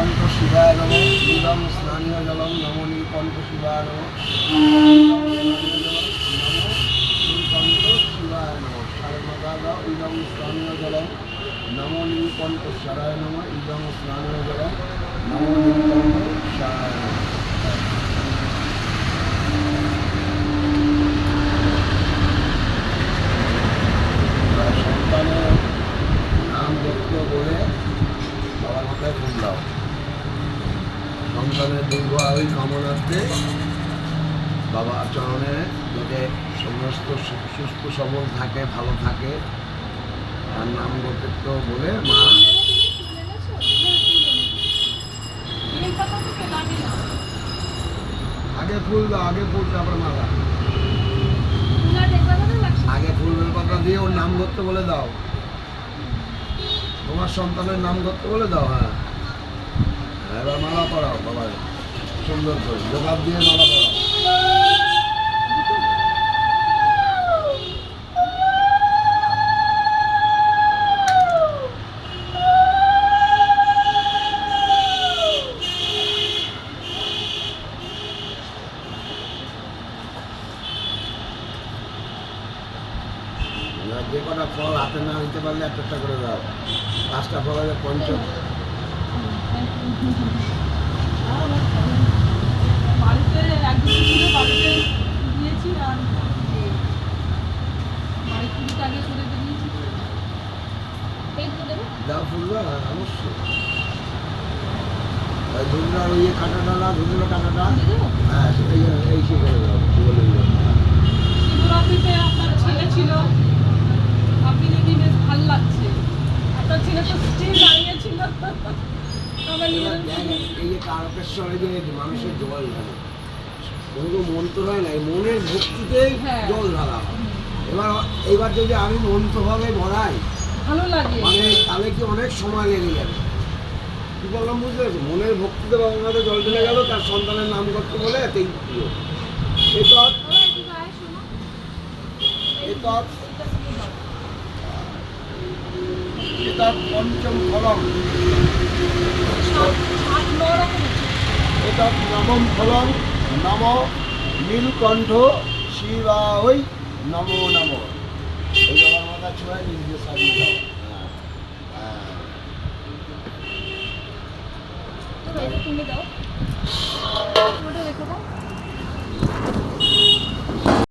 নীলকণ্ঠ শিবায় নমঃ নীলম স্নানীয় জলম নমো নীলকণ্ঠ শিবায় নমঃ নীলকণ্ঠ শিবায় নমঃ সর্বদা ইদম স্নানীয় জলম নমো নীলকণ্ঠ শিবায় নমঃ ইদম স্নানীয় জলম নমো নীলকণ্ঠ শিবায় নমঃ। সন্তানের নাম দেখতে বলে বাবার মাথায় ফুল দাও। সন্তানের দীর্ঘ আয়ু কামনার্থে বাবা চরণে যাতে সমস্ত সুস্থ সবল থাকে, ভালো থাকে, তার নাম গোত্র বলে মা আগে ফুল দাও, আগে ফুল তারপরে মালা। আগে ফুল বেলপাতা দিয়ে ওর নাম গোত্র বলে দাও, তোমার সন্তানের নাম গোত্র বলে দাও। হ্যাঁ, এবার মালা পরাও বাবা, সুন্দর করে জবাব দিয়ে মালা পরাও। যে কটা ফল হাতে না নিতে পারলে একটা করে দাও। 5টা ফল আছে পঞ্চম। বাড়িতে একদিন ছিল, বাড়িতে দিয়েছি আর বাড়িতে আগে করে দিয়েছি। দাও ফুল দাও, অবশ্যই। ওই ধুন্দুরার ওই কাঁটাটা না, ধুন্দুরা কাঁটাটা, হ্যাঁ সেটাই এই সে করে দাও। শিবরাত্রিতে আপনার ছেলে ছিল, আপনি দেখি বেশ ভালো লাগছে। আপনার ছেলে তো স্টিল দাঁড়িয়েছিল। এই যে তারকেশ্বরে যে মানুষের জল ঢালে, কোনো মন্ত্র হয় না, মনের ভক্তিতেই জল ঢালা হয়। এবার যদি আমি মন্ত্রভাবে ভরাই ভালো লাগে, মানে তাহলে কি অনেক সময় লেগে যাবে। কি বললাম বুঝতে পারছি? মনের ভক্তিতে বাবার মাঠে জল ঢেলে গেল, তার সন্তানের নাম করতে বলে এতেই প্রিয়। এটা পঞ্চম ফলম, এটা নবম ফলম। নম নীলকণ্ঠ শিবায় নমো নমঃ। এই বাবার মাথা ছোঁয়ায় নিজে সাজিয়ে দাও। তুমি দাও, রেখে দাও।